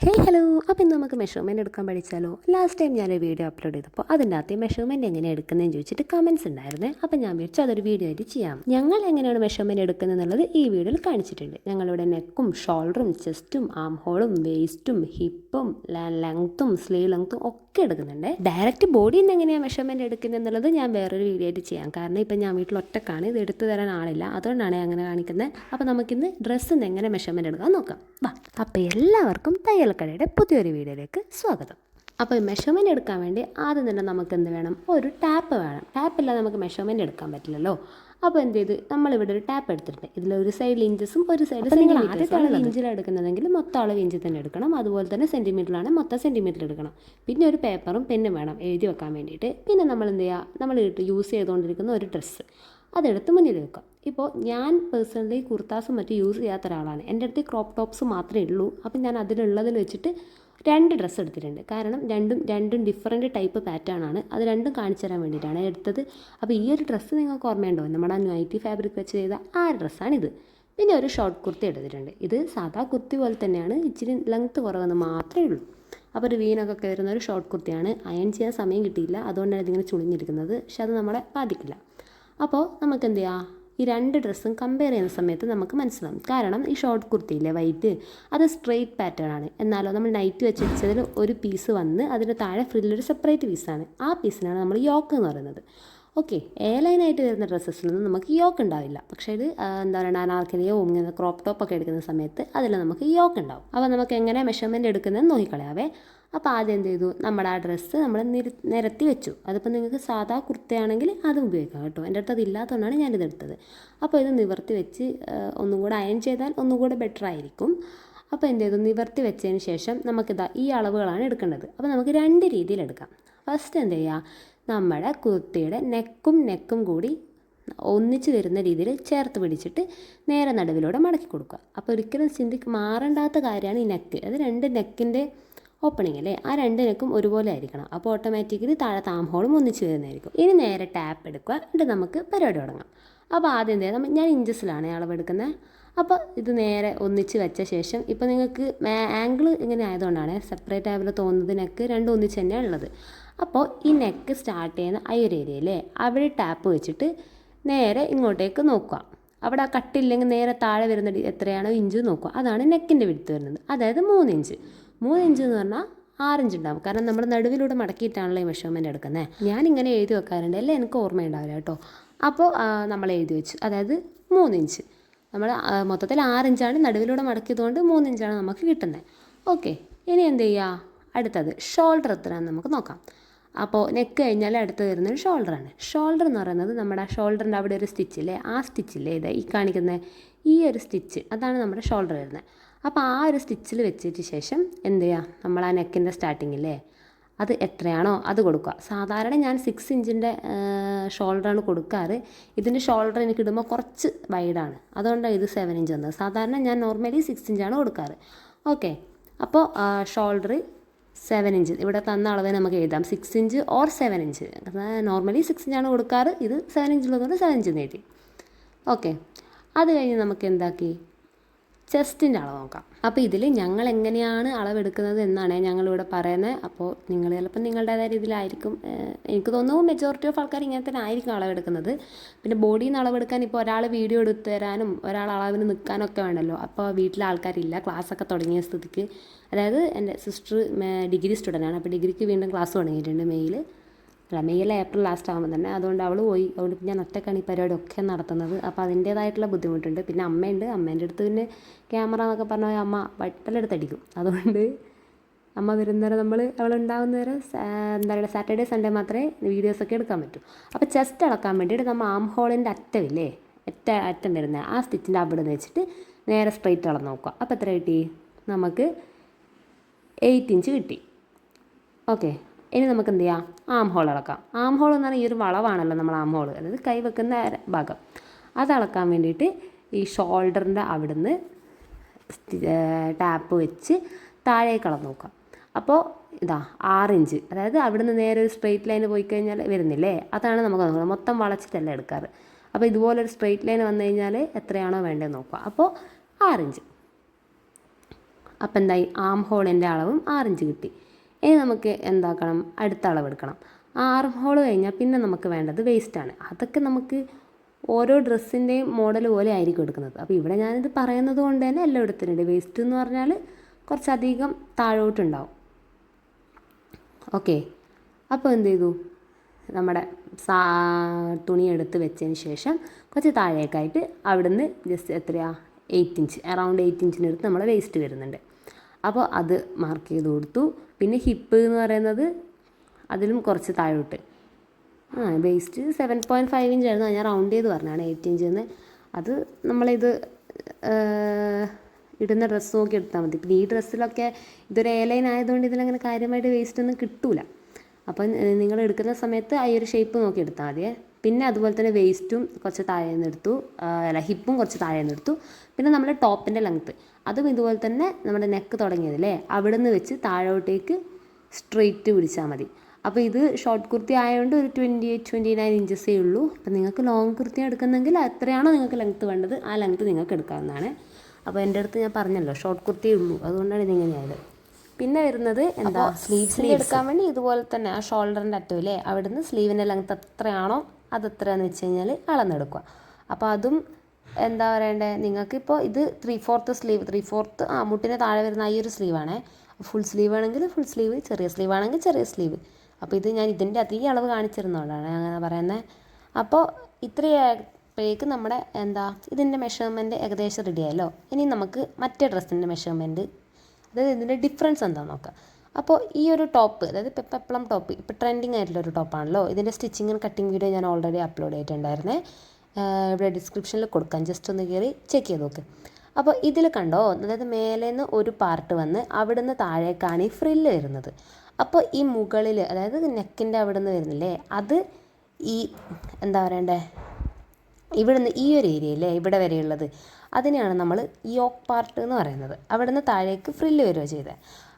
Hello, അപ്പോൾ ഇന്ന് നമുക്ക് മെഷർമെൻറ്റ് എടുക്കാൻ പഠിച്ചാലോ. ലാസ്റ്റ് ടൈം ഞാനൊരു വീഡിയോ അപ്ലോഡ് ചെയ്തപ്പോൾ അതിൻ്റെ അകത്ത് മെഷർമെൻറ്റ് എങ്ങനെ എടുക്കുന്നതെന്ന് ചോദിച്ചിട്ട് കമൻറ്റ്സ് ഉണ്ടായിരുന്നേ. അപ്പോൾ ഞാൻ വിളിച്ചു അതൊരു വീഡിയോ ആയിട്ട് ചെയ്യാം. ഞങ്ങൾ എങ്ങനെയാണ് മെഷർമെൻറ്റ് എടുക്കുന്നത് എന്നുള്ളത് ഈ വീഡിയോയിൽ കാണിച്ചിട്ടുണ്ട്. ഞങ്ങളിവിടെ നെക്കും ഷോൾഡറും ചെസ്റ്റും ആം ഹോളും വേസ്റ്റും ഹിപ്പും ലെങ്ത്തും സ്ലീവ് ലെങ്ത്തും ഒക്കെ എടുക്കുന്നുണ്ട്. ഡയറക്റ്റ് ബോഡിയിൽ നിന്ന് എങ്ങനെയാണ് മെഷർമെൻറ്റ് എടുക്കുന്നത് എന്നുള്ളത് ഞാൻ വേറൊരു വീഡിയോ ആയിട്ട് ചെയ്യാം. കാരണം ഇപ്പം ഞാൻ വീട്ടിൽ ഒറ്റക്കാണ്, ഇത് എടുത്തു തരാൻ ആളില്ല, അതുകൊണ്ടാണ് അങ്ങനെ കാണിക്കുന്നത്. അപ്പോൾ നമുക്കിന്ന് ഡ്രസ്സിൽ നിന്ന് എങ്ങനെ മെഷർമെൻറ്റ് എടുക്കാൻ നോക്കാം. വാ. അപ്പോൾ എല്ലാവർക്കും തയ്യൽക്കടയുടെ പുതിയൊരു വീഡിയോയിലേക്ക് സ്വാഗതം. അപ്പോൾ മെഷർമെൻറ്റ് എടുക്കാൻ വേണ്ടി ആദ്യം തന്നെ നമുക്ക് എന്ത് വേണം, ഒരു ടാപ്പ് വേണം. ടാപ്പില്ലാതെ നമുക്ക് മെഷർമെൻറ്റ് എടുക്കാൻ പറ്റില്ലല്ലോ. അപ്പോൾ എന്ത് ചെയ്ത് നമ്മളിവിടെ ഒരു ടാപ്പ് എടുത്തിട്ടുണ്ട്. ഇതിലൊരു സൈഡിൽ ഇഞ്ചസും ഒരു സൈഡിൽ നിങ്ങൾ ആദ്യത്തെ അളവ് ഇഞ്ചിലാണ് എടുക്കുന്നതെങ്കിൽ മൊത്തം അളവ് ഇഞ്ച് തന്നെ എടുക്കണം. അതുപോലെ തന്നെ സെൻറ്റിമീറ്ററിലാണ് മൊത്തം സെൻറ്റിമീറ്റർ എടുക്കണം. പിന്നെ ഒരു പേപ്പറും പെന്നും വേണം എഴുതി വെക്കാൻ വേണ്ടിയിട്ട്. പിന്നെ നമ്മൾ എന്ത് ചെയ്യുക, നമ്മൾ യൂസ് ചെയ്തുകൊണ്ടിരിക്കുന്ന ഒരു ഡ്രസ്സ് അതെടുത്ത് മുന്നിൽ വെക്കാം. ഇപ്പോൾ ഞാൻ പേഴ്സണലി കുർത്താസും മറ്റും യൂസ് ചെയ്യാത്ത ഒരാളാണ്. എൻ്റെ അടുത്ത് ക്രോപ്പ് ടോപ്സ് മാത്രമേ ഉള്ളൂ. അപ്പം ഞാൻ അതിലുള്ളതിൽ വെച്ചിട്ട് 2 ഡ്രസ്സ് എടുത്തിട്ടുണ്ട്. കാരണം രണ്ടും ഡിഫറൻറ്റ് ടൈപ്പ് പാറ്റേൺ ആണ്. അത് രണ്ടും കാണിച്ചു തരാൻ വേണ്ടിയിട്ടാണ് എടുത്തത്. അപ്പോൾ ഈ ഒരു ഡ്രസ്സ് നിങ്ങൾക്ക് ഓർമ്മയുണ്ടോ, നമ്മുടെ നൈറ്റി ഫാബ്രിക് വെച്ച് ചെയ്ത ആ ഡ്രസ്സാണിത്. പിന്നെ ഒരു ഷോർട്ട് കുർത്തി എടുത്തിട്ടുണ്ട്. ഇത് സാധാ കുർത്തി പോലെ തന്നെയാണ്, ഇച്ചിരി ലെങ്ത്ത് കുറവെന്ന് മാത്രമേ ഉള്ളൂ. അപ്പോൾ ഒരു വീനൊക്കെ വരുന്ന ഒരു ഷോർട്ട് കുർത്തിയാണ്. അയൺ ചെയ്യാൻ സമയം കിട്ടിയില്ല, അതുകൊണ്ടാണ് ഇതിങ്ങനെ ചുളിഞ്ഞിരിക്കുന്നത്. പക്ഷെ അത് നമ്മളെ ബാധിക്കില്ല. അപ്പോൾ നമുക്ക് എന്ത് ചെയ്യാം, ഈ 2 ഡ്രസ്സും കമ്പയർ ചെയ്യുന്ന സമയത്ത് നമുക്ക് മനസ്സിലാവും. കാരണം ഈ ഷോർട്ട് കുർത്തിയില്ലേ വൈറ്റ്, അത് സ്ട്രെയിറ്റ് പാറ്റേൺ ആണ്. എന്നാലോ നമ്മൾ നൈറ്റ് വെച്ചതിൽ ഒരു പീസ് വന്ന് അതിൻ്റെ താഴെ ഫ്രില്ലൊരു സെപ്പറേറ്റ് പീസാണ്. ആ പീസിനാണ് നമ്മൾ യോക്ക് എന്ന് പറയുന്നത്. ഓക്കെ, ലൈനായിട്ട് വരുന്ന ഡ്രസ്സസിലൊന്നും നമുക്ക് യോക്ക് ഉണ്ടാവില്ല. പക്ഷേ ഇത് എന്താ പറയുക, അനാർക്കലിയോ ഇങ്ങനെ ക്രോപ്പ് ടോപ്പൊക്കെ എടുക്കുന്ന സമയത്ത് അതിൽ നമുക്ക് യോക്ക് ഉണ്ടാവും. അപ്പോൾ നമുക്ക് എങ്ങനെ മെഷർമെൻറ്റ് എടുക്കുന്നതെന്ന് നോക്കിക്കളയാവേ. അപ്പോൾ ആദ്യം എന്ത് ചെയ്തു, നമ്മുടെ ആ ഡ്രസ്സ് നമ്മൾ നിരത്തി വെച്ചു. അതിപ്പോൾ നിങ്ങൾക്ക് സാധാ കുർത്തയാണെങ്കിൽ അതും ഉപയോഗിക്കാം കേട്ടോ. എൻ്റെ അടുത്ത് അതില്ലാത്തതുകൊണ്ടാണ് ഞാനിതെടുത്തത്. അപ്പോൾ ഇത് നിവർത്തി വെച്ച് ഒന്നും കൂടെ അയൺ ചെയ്താൽ ഒന്നും കൂടെ ബെറ്റർ ആയിരിക്കും. അപ്പോൾ എന്ത് ചെയ്തു, നിവർത്തി വെച്ചതിന് ശേഷം നമുക്കിതാ ഈ അളവുകളാണ് എടുക്കേണ്ടത്. അപ്പോൾ നമുക്ക് 2 രീതിയിൽ എടുക്കാം. ഫസ്റ്റ് എന്ത് ചെയ്യുക, നമ്മുടെ കുർത്തിയുടെ നെക്കും കൂടി ഒന്നിച്ച് വരുന്ന രീതിയിൽ ചേർത്ത് പിടിച്ചിട്ട് നേരെ നടുവിലൂടെ മടക്കി കൊടുക്കുക. അപ്പോൾ ഒരിക്കലും മാറേണ്ടാത്ത കാര്യമാണ് ഈ നെക്ക്. അത് 2 നെക്കിൻ്റെ ഓപ്പണിംഗ് അല്ലേ, ആ 2 നെക്കും ഒരുപോലെ ആയിരിക്കണം. അപ്പോൾ ഓട്ടോമാറ്റിക്കലി താഴെ താം ഹോളും ഒന്നിച്ച് വരുന്നതായിരിക്കും. ഇനി നേരെ ടാപ്പ് എടുക്കുക, എന്നിട്ട് നമുക്ക് പരിപാടി തുടങ്ങാം. അപ്പോൾ ആദ്യം എന്ത് ചെയ്യാം, ഞാൻ ഇഞ്ചസിലാണ് അളവെടുക്കുന്നത്. അപ്പോൾ ഇത് നേരെ ഒന്നിച്ച് വെച്ച ശേഷം ഇപ്പോൾ നിങ്ങൾക്ക് ആംഗിൾ ഇങ്ങനെ ആയതുകൊണ്ടാണ് സെപ്പറേറ്റ് ആയപോലെ തോന്നുന്നത്. നെക്ക് 2 ഒന്നിച്ച് തന്നെയാണ് ഉള്ളത്. അപ്പോൾ ഈ നെക്ക് സ്റ്റാർട്ട് ചെയ്യുന്ന ആ ഒരു ഏരിയയിലെ അവിടെ ടാപ്പ് വെച്ചിട്ട് നേരെ ഇങ്ങോട്ടേക്ക് നോക്കുക. അവിടെ ആ കട്ടില്ലെങ്കിൽ നേരെ താഴെ വരുന്ന എത്രയാണോ ഇഞ്ച് നോക്കുക. അതാണ് നെക്കിൻ്റെ വിഡ്ത്ത് വരുന്നത്. അതായത് 3 ഇഞ്ച്. 3 ഇഞ്ച് എന്ന് പറഞ്ഞാൽ 6 ഇഞ്ച് ഉണ്ടാവും. കാരണം നമ്മൾ നടുവിലൂടെ മടക്കിയിട്ടാണല്ലോ ഈ മെഷർമെൻറ്റ് എടുക്കുന്നത്. ഞാനിങ്ങനെ എഴുതി വെക്കാറുണ്ട്, അല്ലേ എനിക്ക് ഓർമ്മയുണ്ടാവില്ല കേട്ടോ. അപ്പോൾ നമ്മൾ എഴുതി വെച്ചു, അതായത് 3 ഇഞ്ച്. നമ്മൾ മൊത്തത്തിൽ 6 ഇഞ്ചാണ്, നടുവിലൂടെ മടക്കിയതുകൊണ്ട് 3 ഇഞ്ചാണ് നമുക്ക് കിട്ടുന്നത്. ഓക്കെ, ഇനി എന്ത് ചെയ്യുക, അടുത്തത് ഷോൾഡർ എത്രയാണെന്ന് നമുക്ക് നോക്കാം. അപ്പോൾ നെക്ക് കഴിഞ്ഞാൽ അടുത്ത് വരുന്നത് ഷോൾഡറാണ്. ഷോൾഡർ എന്ന് പറയുന്നത് നമ്മുടെ ഷോൾഡറിൻ്റെ അവിടെ ഒരു സ്റ്റിച്ചില്ലേ, ആ സ്റ്റിച്ചില്ലേ ഇതാ ഈ കാണിക്കുന്ന ഈ ഒരു സ്റ്റിച്ച്, അതാണ് നമ്മുടെ ഷോൾഡർ വരുന്നത്. അപ്പോൾ ആ ഒരു സ്റ്റിച്ചിൽ വെച്ചിട്ട് ശേഷം എന്ത് ചെയ്യുക, നമ്മൾ ആ നെക്കിൻ്റെ സ്റ്റാർട്ടിങ്ങില്ലേ അത് എത്രയാണോ അത് കൊടുക്കുക. സാധാരണ ഞാൻ 6 ഇഞ്ചിൻ്റെ ഷോൾഡറാണ് കൊടുക്കാറ്. ഇതിൻ്റെ ഷോൾഡർ എനിക്ക് ഇടുമ്പോൾ കുറച്ച് വൈഡാണ്, അതുകൊണ്ടാണ് ഇത് 7 ഇഞ്ച് വന്നത്. സാധാരണ ഞാൻ നോർമലി 6 ഇഞ്ചാണ് കൊടുക്കാറ്. ഓക്കെ, അപ്പോൾ ഷോൾഡർ 7 ഇഞ്ച് ഇവിടെ തന്ന അളവ് നമുക്ക് എഴുതാം, 6 ഇഞ്ച് ഓർ 7 ഇഞ്ച്. നോർമലി 6 ഇഞ്ചാണ് കൊടുക്കാറ്, ഇത് 7 ഇഞ്ചുള്ളതുകൊണ്ട് 7 ഇഞ്ച് എഴുതി. ഓക്കെ, അത് കഴിഞ്ഞ് നമുക്ക് എന്താക്കി, ചെസ്റ്റിൻ്റെ അളവ് നോക്കാം. അപ്പോൾ ഇതിൽ ഞങ്ങൾ എങ്ങനെയാണ് അളവെടുക്കുന്നത് എന്നാണ് ഞങ്ങളിവിടെ പറയുന്നത്. അപ്പോൾ നിങ്ങൾ ചിലപ്പോൾ നിങ്ങളുടേതായ രീതിയിലായിരിക്കും, എനിക്ക് തോന്നുന്നു മെജോറിറ്റി ഓഫ് ആൾക്കാർ ഇങ്ങനെ തന്നെ ആയിരിക്കും അളവെടുക്കുന്നത്. പിന്നെ ബോഡിയിൽ നിന്ന് അളവെടുക്കാൻ ഇപ്പോൾ ഒരാൾ വീഡിയോ എടുത്തു തരാനും ഒരാൾ അളവിന് നിൽക്കാനൊക്കെ വേണ്ടല്ലോ. അപ്പോൾ വീട്ടിലെ ആൾക്കാരില്ല, ക്ലാസ്സൊക്കെ തുടങ്ങിയ സ്ഥിതിക്ക്. അതായത് എൻ്റെ സിസ്റ്റർ ഡിഗ്രി സ്റ്റുഡൻ്റാണ്. അപ്പോൾ ഡിഗ്രിക്ക് വീണ്ടും ക്ലാസ് തുടങ്ങിയിട്ടുണ്ട് മെയ്യിൽ ഏപ്രിൽ ലാസ്റ്റ് ആകുമ്പോൾ തന്നെ. അതുകൊണ്ട് അവൾ പോയി. അതുകൊണ്ട് ഞാൻ ഒറ്റക്കാണ് ഈ പരിപാടി ഒക്കെ നടത്തുന്നത്. അപ്പോൾ അതിൻ്റേതായിട്ടുള്ള ബുദ്ധിമുട്ടുണ്ട്. പിന്നെ അമ്മയുണ്ട്, അമ്മേൻ്റെ അടുത്ത് പിന്നെ ക്യാമറ എന്നൊക്കെ പറഞ്ഞാൽ അമ്മ വട്ടലെടുത്തടിക്കും. അതുകൊണ്ട് അമ്മ വരുന്നവരെ അവളുണ്ടാകുന്നവരെ എന്താ പറയുക, സാറ്റർഡേ സൺഡേ മാത്രമേ വീഡിയോസൊക്കെ എടുക്കാൻ പറ്റൂ. അപ്പോൾ ചെസ്റ്റ് അളക്കാൻ വേണ്ടിയിട്ട് നമ്മൾ ആം ഹോളിൻ്റെ അറ്റമില്ലേ, അറ്റം വരുന്നത് ആ സ്റ്റിച്ചിൻ്റെ അവിടെ നിന്ന് വെച്ചിട്ട് നേരെ സ്ട്രെയിറ്റ് അളന്ന് നോക്കുക. അപ്പോൾ എത്ര കിട്ടി, നമുക്ക് 8 ഇഞ്ച് കിട്ടി. ഓക്കെ, ഇനി നമുക്ക് എന്ത് ചെയ്യാം, ആം ഹോൾ അളക്കാം. ആം ഹോൾ എന്ന് പറഞ്ഞാൽ ഈ ഒരു വളവാണല്ലോ നമ്മൾ ആം ഹോൾ, അതായത് കൈ വെക്കുന്ന ഭാഗം. അത് അളക്കാൻ വേണ്ടിയിട്ട് ഈ ഷോൾഡറിൻ്റെ അവിടുന്ന് ടാപ്പ് വെച്ച് താഴേക്ക് അളന്ന് നോക്കാം. അപ്പോൾ ഇതാ 6 ഇഞ്ച്, അതായത് അവിടുന്ന് നേരെ ഒരു സ്ട്രെയിറ്റ് ലൈൻ പോയി കഴിഞ്ഞാൽ വരുന്നില്ലേ, അതാണ് നമുക്ക് നോക്കുന്നത്. മൊത്തം വളച്ചിട്ടല്ല എടുക്കാറ്. അപ്പോൾ ഇതുപോലൊരു സ്ട്രെയിറ്റ് ലൈൻ വന്നു കഴിഞ്ഞാൽ എത്രയാണോ വേണ്ടത് നോക്കുക. അപ്പോൾ 6 ഇഞ്ച്. അപ്പം എന്തായി, ആം ഹോളിൻ്റെ അളവും 6 ഇഞ്ച് കിട്ടി. ഇനി നമുക്ക് എന്താക്കണം, അടുത്ത അളവെടുക്കണം. ആം ഹോൾ കഴിഞ്ഞാൽ പിന്നെ നമുക്ക് വേണ്ടത് വേസ്റ്റാണ്. അതൊക്കെ നമുക്ക് ഓരോ ഡ്രസ്സിൻ്റെയും മോഡൽ പോലെ ആയിരിക്കും എടുക്കുന്നത്. അപ്പോൾ ഇവിടെ ഞാനിത് പറയുന്നത് കൊണ്ട് തന്നെ എല്ലാം എടുത്തിട്ടുണ്ട്. വേസ്റ്റ് എന്ന് പറഞ്ഞാൽ കുറച്ചധികം താഴോട്ടുണ്ടാവും. ഓക്കെ, അപ്പോൾ എന്ത് ചെയ്തു, നമ്മുടെ തുണി എടുത്ത് വെച്ചതിന് ശേഷം കുറച്ച് താഴേക്കായിട്ട് അവിടുന്ന് ജസ്റ്റ് എത്രയാ 8 ഇഞ്ച്, അറൗണ്ട് 8 ഇഞ്ചിനടുത്ത് നമ്മളെ വേസ്റ്റ് വരുന്നുണ്ട്. അപ്പോൾ അത് മാർക്ക് ചെയ്ത് കൊടുത്തു. പിന്നെ ഹിപ്പ് എന്ന് പറയുന്നത് അതിലും കുറച്ച് താഴോട്ട്, വേസ്റ്റ് 7.5 ഇഞ്ചായിരുന്നു, ഞാൻ റൗണ്ട് ചെയ്ത് പറഞ്ഞാണ് 8 ഇഞ്ച് എന്ന്. അത് നമ്മളിത് ഇടുന്ന ഡ്രസ്സ് നോക്കി എടുത്താൽ മതി. പിന്നെ ഈ ഡ്രസ്സിലൊക്കെ ഇതൊരു എയർലൈൻ ആയതുകൊണ്ട് ഇതിലങ്ങനെ കാര്യമായിട്ട് വേസ്റ്റ് ഒന്നും കിട്ടില്ല. അപ്പം നിങ്ങൾ എടുക്കുന്ന സമയത്ത് ആ ഒരു ഷേപ്പ് നോക്കി എടുത്താൽ മതിയേ. പിന്നെ അതുപോലെ തന്നെ വേസ്റ്റും കുറച്ച് താഴേന്ന് എടുത്തു, ഹിപ്പും കുറച്ച് താഴേന്ന് എടുത്തു. പിന്നെ നമ്മുടെ ടോപ്പിൻ്റെ ലെങ്ത്ത് അതും ഇതുപോലെ തന്നെ നമ്മുടെ നെക്ക് തുടങ്ങിയതല്ലേ, അവിടെ നിന്ന് വെച്ച് താഴോട്ടേക്ക് സ്ട്രെയിറ്റ് പിടിച്ചാൽ മതി. അപ്പോൾ ഇത് ഷോർട്ട് കുർത്തി ആയതുകൊണ്ട് ഒരു 28-29 ഇഞ്ചസേ ഉള്ളൂ. അപ്പം നിങ്ങൾക്ക് ലോങ് കുർത്തി എടുക്കുന്നെങ്കിൽ എത്രയാണോ നിങ്ങൾക്ക് ലെങ്ത്ത് വേണ്ടത് ആ ലെങ്ത്ത് നിങ്ങൾക്ക് എടുക്കാവുന്നതാണ്. അപ്പോൾ എൻ്റെ അടുത്ത് ഞാൻ പറഞ്ഞല്ലോ ഷോർട്ട് കുർത്തിയേ ഉള്ളൂ, അതുകൊണ്ടാണ് ഇതിങ്ങനെയായത്. പിന്നെ വരുന്നത് എന്താ, സ്ലീവ്സിൽ എടുക്കാൻ വേണ്ടി ഇതുപോലെ തന്നെ ആ ഷോൾഡറിൻ്റെ അറ്റമില്ലേ അവിടുന്ന് സ്ലീവിൻ്റെ ലെങ്ത്ത് എത്രയാണോ അത് എത്രയാണെന്ന് വെച്ച് കഴിഞ്ഞാൽ അളന്നെടുക്കുക. അപ്പോൾ അതും എന്താ പറയണ്ടേ, നിങ്ങൾക്കിപ്പോൾ ഇത് 3/4 സ്ലീവ്, 3/4 മുട്ടിന് താഴെ വരുന്ന ഈ ഒരു സ്ലീവാണേ. ഫുൾ സ്ലീവ് ആണെങ്കിൽ ഫുൾ സ്ലീവ്, ചെറിയ സ്ലീവ് ആണെങ്കിൽ ചെറിയ സ്ലീവ്. അപ്പോൾ ഇത് ഞാൻ ഇതിൻ്റെ അതേ അളവ് കാണിച്ചിരുന്നതുകൊണ്ടാണ് അങ്ങനെ പറയുന്നത്. അപ്പോൾ ഇത്രയായപ്പോഴേക്ക് നമ്മുടെ എന്താ ഇതിൻ്റെ മെഷർമെൻറ്റ് ഏകദേശം റെഡിയായല്ലോ. ഇനി നമുക്ക് മറ്റേ ഡ്രസ്സിൻ്റെ മെഷർമെൻറ്റ്, അതായത് ഇതിൻ്റെ ഡിഫറൻസ് എന്താണെന്ന് നോക്കാം. അപ്പോൾ ഈ ഒരു ടോപ്പ്, അതായത് പെപ്ലം ടോപ്പ് ഇപ്പോൾ ട്രെൻഡിങ് ആയിട്ടുള്ളൊരു ടോപ്പാണല്ലോ. ഇതിൻ്റെ സ്റ്റിച്ചിങ് ആൻഡ് കട്ടിങ് വീഡിയോ ഞാൻ ഓൾറെഡി അപ്ലോഡ് ചെയ്തിട്ടുണ്ടായിരുന്നേ, ഇവിടെ ഡിസ്ക്രിപ്ഷനിൽ കൊടുക്കാം, ജസ്റ്റ് ഒന്ന് കയറി ചെക്ക് ചെയ്ത് നോക്ക്. അപ്പോൾ ഇതിൽ കണ്ടോ, അതായത് മേലേന്ന് ഒരു പാർട്ട് വന്ന് അവിടുന്ന് താഴേക്കാണ് ഈ ഫ്രില്ല് വരുന്നത്. അപ്പോൾ ഈ മുകളിൽ, അതായത് നെക്കിൻ്റെ അവിടുന്ന് വരുന്നില്ലേ, അത് ഈ എന്താ പറയണ്ടേ, ഇവിടുന്ന് ഈ ഒരു ഏരിയയില്ലേ ഇവിടെ വരെയുള്ളത്, അതിനെയാണ് നമ്മൾ യോക്ക് പാർട്ട് എന്ന് പറയുന്നത്. അവിടുന്ന് താഴേക്ക് ഫ്രില്ല് വരിക ചെയ്തത്.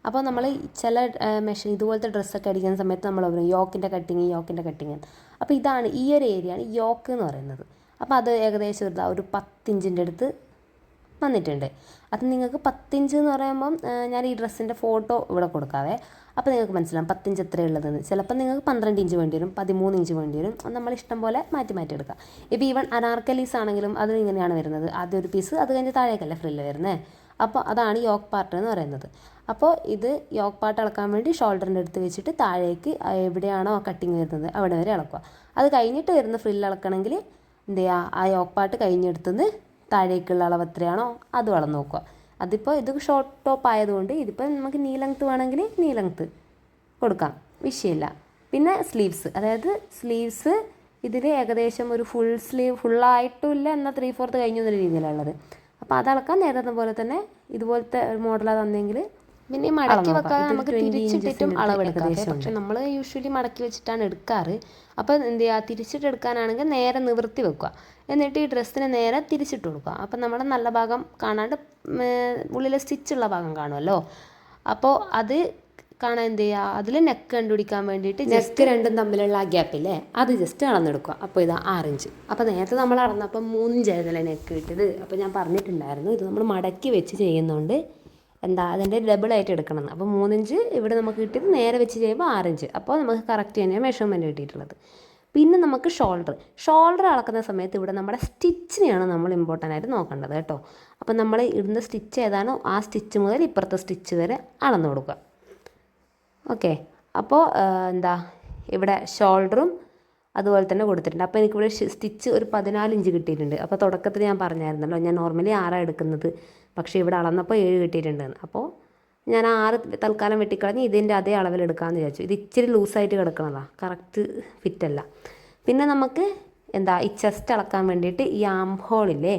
അപ്പോൾ നമ്മൾ ചില മെഷീൻ ഇതുപോലത്തെ ഡ്രസ്സൊക്കെ അടിക്കുന്ന സമയത്ത് നമ്മൾ പറയും യോക്കിൻ്റെ കട്ടിങ്. അപ്പോൾ ഇതാണ്, ഈ ഒരു ഏരിയയാണ് യോക്ക് എന്ന് പറയുന്നത്. അപ്പോൾ അത് ഏകദേശം ഒരു 10 ഇഞ്ചിൻ്റെ അടുത്ത് വന്നിട്ടുണ്ട്. അത് നിങ്ങൾക്ക് 10 ഇഞ്ച് എന്ന് പറയുമ്പം ഞാൻ ഈ ഡ്രസ്സിൻ്റെ ഫോട്ടോ ഇവിടെ കൊടുക്കാവേ. അപ്പോൾ നിങ്ങൾക്ക് മനസ്സിലാവും 10 ഇഞ്ച് എത്രയുള്ളതെന്ന്. ചിലപ്പോൾ നിങ്ങൾക്ക് 12 ഇഞ്ച് വേണ്ടി വരും, 13 ഇഞ്ച് വേണ്ടി വരും. നമ്മൾ ഇഷ്ടം പോലെ മാറ്റി എടുക്കാം. ഇപ്പോൾ ഈവൻ അനാർക്കലീസ് ആണെങ്കിലും അത് ഇങ്ങനെയാണ് വരുന്നത്. ആദ്യം ഒരു പീസ്, അത് കഴിഞ്ഞ് താഴേക്കല്ല ഫ്രില്ല് വരുന്നത്. അപ്പോൾ അതാണ് യോക്ക് പാർട്ട് എന്ന് പറയുന്നത്. അപ്പോൾ ഇത് യോക്ക് പാർട്ട് അളക്കാൻ വേണ്ടി ഷോൾഡറിൻ്റെ അടുത്ത് വെച്ചിട്ട് താഴേക്ക് എവിടെയാണോ കട്ടിങ് വരുന്നത് അവിടെ വരെ അളക്കുക. അത് കഴിഞ്ഞിട്ട് വരുന്ന ഫ്രില്ല് അളക്കണമെങ്കിൽ എന്ത് ചെയ്യുക, ആ യോക്ക് പാർട്ട് കഴിഞ്ഞെടുത്തുനിന്ന് താഴേക്കുള്ള അളവ് എത്രയാണോ അത് അളന്ന് നോക്കുക. അതിപ്പോൾ ഇത് ഷോർട്ട് ടോപ്പ് ആയതുകൊണ്ട് ഇതിപ്പോൾ നമുക്ക് നീ ലെങ്ത്ത് വേണമെങ്കിൽ നീ ലെങ്ത്ത് കൊടുക്കാം, വിഷയമില്ല. പിന്നെ സ്ലീവ്സ്, അതായത് സ്ലീവ്സ് ഇതിൽ ഏകദേശം ഒരു ഫുൾ സ്ലീവ്, ഫുള്ളായിട്ടുമില്ല എന്നാൽ 3/4 കഴിഞ്ഞു എന്നൊരു രീതിയിലുള്ളത്. അപ്പോൾ അതളക്കാൻ നേരത്തെ പോലെ തന്നെ ഇതുപോലത്തെ ഒരു മോഡലാണ് തന്നെങ്കിൽ പിന്നെ മടക്കി വെക്കാതെ നമുക്ക് തിരിച്ചിട്ടിട്ടും അളവെടുക്കാം. പക്ഷെ നമ്മൾ യൂഷ്വലി മടക്കി വെച്ചിട്ടാണ് എടുക്കാറ്. അപ്പോൾ എന്ത് ചെയ്യുക, തിരിച്ചിട്ടെടുക്കാനാണെങ്കിൽ നേരെ നിവൃത്തി വെക്കുക, എന്നിട്ട് ഈ ഡ്രസ്സിന് നേരെ തിരിച്ചിട്ട് കൊടുക്കുക. അപ്പം നമ്മുടെ നല്ല ഭാഗം കാണാണ്ട് ഉള്ളിലെ സ്റ്റിച്ചുള്ള ഭാഗം കാണുമല്ലോ. അപ്പോൾ അത് കാണാൻ എന്ത് ചെയ്യുക, അതിൽ നെക്ക് കണ്ടുപിടിക്കാൻ വേണ്ടിയിട്ട് നെക്ക് രണ്ടും തമ്മിലുള്ള ആ ഗ്യാപ്പില്ലേ അത് ജസ്റ്റ് അളന്നെടുക്കുക. അപ്പോൾ ഇത് 6 ഇഞ്ച്. അപ്പോൾ നേരത്തെ നമ്മൾ അളന്നപ്പോൾ 3 ഇഞ്ചായിരുന്നല്ലേ നെക്ക് കിട്ടിയത്. അപ്പോൾ ഞാൻ പറഞ്ഞിട്ടുണ്ടായിരുന്നു ഇത് നമ്മൾ മടക്കി വെച്ച് ചെയ്യുന്നതുകൊണ്ട് എന്താ അതിൻ്റെ ഡബിളായിട്ട് എടുക്കണം. അപ്പോൾ 3 ഇഞ്ച് ഇവിടെ നമുക്ക് കിട്ടിയത്, നേരെ വെച്ച് ചെയ്യുമ്പോൾ 6 ഇഞ്ച്. അപ്പോൾ നമുക്ക് കറക്റ്റ് തന്നെയാണ് മെഷർമെൻറ്റ് കിട്ടിയിട്ടുള്ളത്. പിന്നെ നമുക്ക് ഷോൾഡർ അളക്കുന്ന സമയത്ത് ഇവിടെ നമ്മുടെ സ്റ്റിച്ചിനെയാണ് നമ്മൾ ഇമ്പോർട്ടൻ്റ് ആയിട്ട് നോക്കേണ്ടത് കേട്ടോ. അപ്പോൾ നമ്മൾ ഇടുന്ന സ്റ്റിച്ച് ഏതാണോ ആ സ്റ്റിച്ച് മുതൽ ഇപ്പുറത്തെ സ്റ്റിച്ച് വരെ അളന്ന് കൊടുക്കുക. ഓക്കെ, അപ്പോൾ എന്താ ഇവിടെ ഷോൾഡറും അതുപോലെ തന്നെ കൊടുത്തിട്ടുണ്ട്. അപ്പോൾ എനിക്കിവിടെ സ്റ്റിച്ച് ഒരു 14 ഇഞ്ച് കിട്ടിയിട്ടുണ്ട്. അപ്പോൾ തുടക്കത്തിൽ ഞാൻ പറഞ്ഞായിരുന്നല്ലോ ഞാൻ നോർമലി 6 എടുക്കുന്നത്, പക്ഷേ ഇവിടെ അളന്നപ്പോൾ 7 കിട്ടിയിട്ടുണ്ടെന്ന്. അപ്പോൾ ഞാൻ 6 തൽക്കാലം വെട്ടിക്കളഞ്ഞ് ഇതിൻ്റെ അതേ അളവിലെടുക്കാമെന്ന് വിചാരിച്ചു. ഇത് ഇച്ചിരി ലൂസായിട്ട് കിടക്കണതാണ്, കറക്റ്റ് ഫിറ്റല്ല. പിന്നെ നമുക്ക് എന്താ ഈ ചെസ്റ്റ് അളക്കാൻ വേണ്ടിയിട്ട് ഈ ആം ഹോളില്ലേ,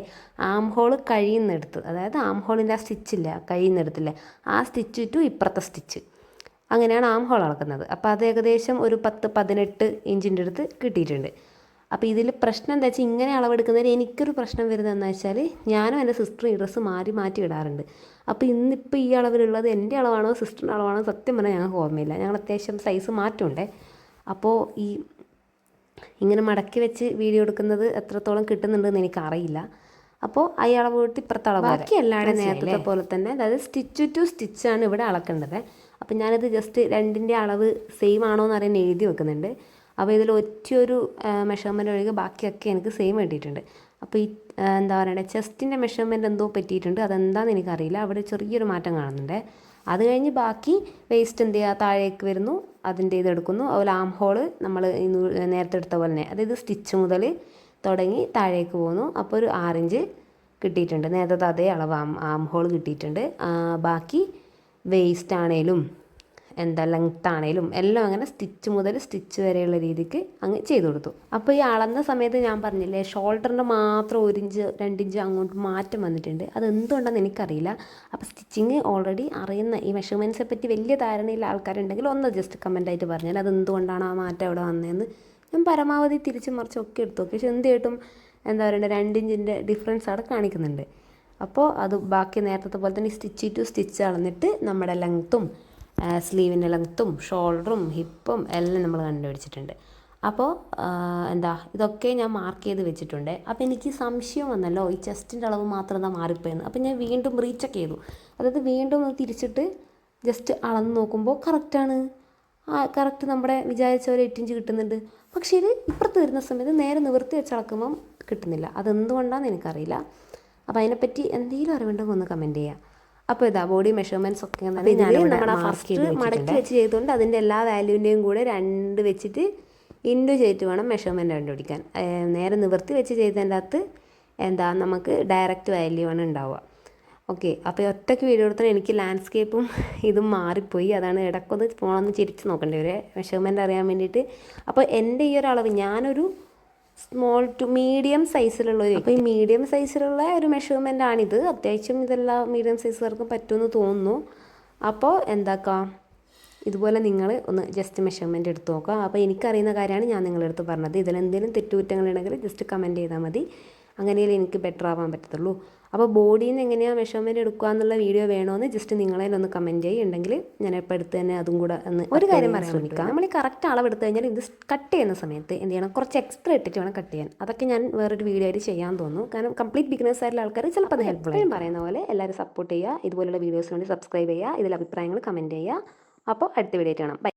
ആം ഹോൾ കഴിയുന്നെടുത്ത്, അതായത് ആം ഹോളിൻ്റെ ആ സ്റ്റിച്ചില്ല കഴിയുന്നെടുത്തില്ലേ ആ സ്റ്റിച്ച് ടു ഇപ്പുറത്തെ സ്റ്റിച്ച്, അങ്ങനെയാണ് ആം ഹോൾ അളക്കുന്നത്. അപ്പോൾ അത് ഏകദേശം ഒരു 10-18 ഇഞ്ചിൻ്റെ അടുത്ത് കിട്ടിയിട്ടുണ്ട്. അപ്പോൾ ഇതിൽ പ്രശ്നം എന്താ വെച്ചാൽ ഇങ്ങനെ അളവെടുക്കുന്നതിന് എനിക്കൊരു പ്രശ്നം വരുന്നതെന്ന് വെച്ചാൽ ഞാനും എൻ്റെ സിസ്റ്ററും ഈ ഡ്രസ്സ് മാറ്റി ഇടാറുണ്ട്. അപ്പോൾ ഇന്നിപ്പോൾ ഈ അളവിലുള്ളത് എൻ്റെ അളവാണോ സിസ്റ്ററിൻ്റെ അളവാണോ സത്യം പറഞ്ഞാൽ ഞങ്ങൾക്ക് ഓർമ്മയില്ല. ഞങ്ങൾ അത്യാവശ്യം സൈസ് മാറ്റമുണ്ടേ. അപ്പോൾ ഈ ഇങ്ങനെ മടക്കി വെച്ച് വീഡിയോ എടുക്കുന്നത് എത്രത്തോളം കിട്ടുന്നുണ്ടെന്ന് എനിക്കറിയില്ല. അപ്പോൾ ആ അളവ് തൊട്ട് ഇപ്പുറത്തെ അളവ് ബാക്കി എല്ലാവരും നേരത്തെ പോലെ തന്നെ, അതായത് സ്റ്റിച്ച് ടു സ്റ്റിച്ചാണ് ഇവിടെ അളക്കേണ്ടത്. അപ്പം ഞാനിത് ജസ്റ്റ് രണ്ടിൻ്റെ അളവ് സെയിം ആണോ എന്ന് അറിയാൻ എഴുതി വെക്കുന്നുണ്ട്. അപ്പോൾ ഇതിൽ ഒറ്റയൊരു മെഷർമെൻറ്റ് ഒഴികെ ബാക്കിയൊക്കെ എനിക്ക് സെയിം കിട്ടിയിട്ടുണ്ട്. അപ്പോൾ ഈ എന്താ പറയുക, ചെസ്റ്റിൻ്റെ മെഷർമെൻറ്റ് എന്തോ പറ്റിയിട്ടുണ്ട്, അതെന്താണെന്ന് എനിക്കറിയില്ല. അവിടെ ചെറിയൊരു മാറ്റം കാണുന്നുണ്ട്. അത് കഴിഞ്ഞ് ബാക്കി വേസ്റ്റ് എന്ത് ചെയ്യുക, താഴേക്ക് വരുന്നു, അതിൻ്റെ ഇതെടുക്കുന്നു. അതുപോലെ ആം ഹോള് നമ്മൾ നേരത്തെ എടുത്ത പോലെ തന്നെ, അതായത് സ്റ്റിച്ച് മുതൽ തുടങ്ങി താഴേക്ക് പോകുന്നു. അപ്പോൾ ഒരു 6 ഇഞ്ച് കിട്ടിയിട്ടുണ്ട്. നേരത്തെ അതേ അളവ് ആം ഹോൾ കിട്ടിയിട്ടുണ്ട്. ബാക്കി വേസ്റ്റ് ആണേലും ലെങ്ത് ആണേലും എല്ലാം അങ്ങനെ സ്റ്റിച്ച് മുതൽ സ്റ്റിച്ച് വരെയുള്ള രീതിക്ക് അങ്ങ് ചെയ്ത് കൊടുത്തു. അപ്പോൾ ഈ അളന്ന സമയത്ത് ഞാൻ പറഞ്ഞില്ലേ, ഷോൾഡറിൻ്റെ മാത്രം 1 ഇഞ്ച് 2 ഇഞ്ച് അങ്ങോട്ട് മാറ്റം വന്നിട്ടുണ്ട്. അത് എന്തുകൊണ്ടാണെന്ന് എനിക്കറിയില്ല. അപ്പോൾ സ്റ്റിച്ചിങ് ഓൾറെഡി അറിയുന്ന, ഈ മെഷർമെൻറ്റ്സിനെ പറ്റി വലിയ ധാരണയുള്ള ആൾക്കാരുണ്ടെങ്കിൽ ഒന്ന് ജസ്റ്റ് കമൻറ്റായിട്ട് പറഞ്ഞാൽ അത് എന്തുകൊണ്ടാണ് ആ മാറ്റം അവിടെ വന്നതെന്ന്. ഞാൻ പരമാവധി തിരിച്ച് മറിച്ചൊക്കെ എടുത്തു നോക്കി. പക്ഷെ എന്ത് കേട്ടും എന്താ പറയുക, 2 ഇഞ്ചിൻ്റെ ഡിഫറൻസ് അവിടെ കാണിക്കുന്നുണ്ട്. അപ്പോൾ അത് ബാക്കി നേരത്തെ പോലെ തന്നെ സ്റ്റിച്ച് ടു സ്റ്റിച്ച് അളന്നിട്ട് നമ്മുടെ ലെങ്ത്തും സ്ലീവിൻ്റെ ലെങ്ത്തും ഷോൾഡറും ഹിപ്പും എല്ലാം നമ്മൾ കണ്ടുപിടിച്ചിട്ടുണ്ട്. അപ്പോൾ ഇതൊക്കെ ഞാൻ മാർക്ക് ചെയ്ത് വെച്ചിട്ടുണ്ട്. അപ്പോൾ എനിക്ക് സംശയം വന്നല്ലോ, ഈ ചെസ്റ്റിൻ്റെ അളവ് മാത്രം എന്താ മാറിപ്പോയെന്ന്. അപ്പോൾ ഞാൻ വീണ്ടും റീചെക്ക് ചെയ്തു. അതായത് വീണ്ടും തിരിച്ചിട്ട് ജസ്റ്റ് അളന്ന് നോക്കുമ്പോൾ കറക്റ്റാണ്. കറക്റ്റ് നമ്മുടെ വിചാരിച്ച പോലെ 8 ഇഞ്ച് കിട്ടുന്നുണ്ട്. പക്ഷേ ഇത് ഇപ്പുറത്ത് വരുന്ന സമയത്ത് നേരെ നിവർത്തി വെച്ച് അളക്കുമ്പം കിട്ടുന്നില്ല. അതെന്തുകൊണ്ടാണെന്ന് എനിക്കറിയില്ല. അപ്പോൾ അതിനെപ്പറ്റി എന്തെങ്കിലും അറിവുണ്ടെങ്കിൽ ഒന്ന് കമൻറ്റ് ചെയ്യുക. അപ്പോൾ ഇതാ ബോഡി മെഷർമെൻറ്റ്സ് ഒക്കെ നമ്മുടെ ഫസ്റ്റ് മടക്കി വെച്ച് ചെയ്തുകൊണ്ട് അതിൻ്റെ എല്ലാ വാല്യൂവിൻ്റെയും കൂടെ 2 വെച്ചിട്ട് ഇൻറ്റു ചെയ്തിട്ട് വേണം മെഷർമെൻറ്റ് കണ്ടുപിടിക്കാൻ. നേരെ നിവർത്തി വെച്ച് ചെയ്തതിൻ്റെ അകത്ത് നമുക്ക് ഡയറക്റ്റ് വാല്യൂ ആണ് ഉണ്ടാവുക. ഓക്കെ, അപ്പോൾ ഒറ്റയ്ക്ക് വീഡിയോ എടുത്താൽ എനിക്ക് ലാൻഡ്സ്കേപ്പും ഇതും മാറിപ്പോയി. അതാണ് ഇടയ്ക്കൊന്ന് ഫോണൊന്ന് ചിരിച്ച് നോക്കേണ്ടി വരെ മെഷർമെൻറ്റ് അറിയാൻ വേണ്ടിയിട്ട്. അപ്പോൾ എൻ്റെ ഈ ഒരു അളവ് ഞാനൊരു സ്മോൾ ടു മീഡിയം സൈസിലുള്ള അപ്പോൾ ഈ മീഡിയം സൈസിലുള്ള ഒരു മെഷർമെൻ്റ് ആണിത്. അത്യാവശ്യം ഇതെല്ലാം മീഡിയം സൈസുകാർക്കും പറ്റുമെന്ന് തോന്നുന്നു. അപ്പോൾ ഇതുപോലെ നിങ്ങൾ ഒന്ന് ജസ്റ്റ് മെഷർമെൻറ്റ് എടുത്ത് നോക്കുക. അപ്പോൾ എനിക്കറിയുന്ന കാര്യമാണ് ഞാൻ നിങ്ങളുടെ അടുത്ത് പറഞ്ഞത്. ഇതിലെന്തെങ്കിലും തെറ്റുകുറ്റങ്ങളുണ്ടെങ്കിൽ ജസ്റ്റ് കമൻറ്റ് ചെയ്താൽ മതി. അങ്ങനെയല്ലേ എനിക്ക് ബെറ്റർ ആവാൻ പറ്റത്തുള്ളൂ. അപ്പോൾ ബോഡിയിൽ നിന്ന് എങ്ങനെയാണ് മെഷർമെൻറ്റ് എടുക്കുക എന്നുള്ള വീഡിയോ വേണമെന്ന് ജസ്റ്റ് നിങ്ങളതിലൊന്ന് കമൻറ്റ് ചെയ്യുന്നുണ്ടെങ്കിൽ ഞാൻ ഇപ്പോൾ എടുത്ത് തന്നെ അതും കൂടെ ഒരു കാര്യം പറയാൻ ശ്രമിക്കാം. നമ്മൾ ഈ കറക്റ്റ് അളവെടുത്ത് കഴിഞ്ഞാൽ ഇത് കട്ട് ചെയ്യുന്ന സമയത്ത് എന്ത് ചെയ്യണം, കുറച്ച് എക്സ്ട്രാ ഇട്ടിട്ട് വേണം കട്ട് ചെയ്യാൻ. അതൊക്കെ ഞാൻ വേറൊരു വീഡിയോ ആയിട്ട് ചെയ്യാൻ തോന്നുന്നു. കാരണം കംപ്ലീറ്റ് ബിഗിനേഴ്സ് ആയിട്ടുള്ള ആൾക്കാർ ചിലപ്പോൾ അത് ഹെൽപ്ഫുൾ ആയി. പറയുന്ന പോലെ എല്ലാവരും സപ്പോർട്ട് ചെയ്യുക. ഇതുപോലുള്ള വീഡിയോസിന് വേണ്ടി സബ്സ്ക്രൈബ് ചെയ്യുക. ഇതിൽ അഭിപ്രായങ്ങൾ കമൻറ്റ് ചെയ്യുക. അപ്പോൾ അടുത്ത വീഡിയോ കാണാം. ബൈ.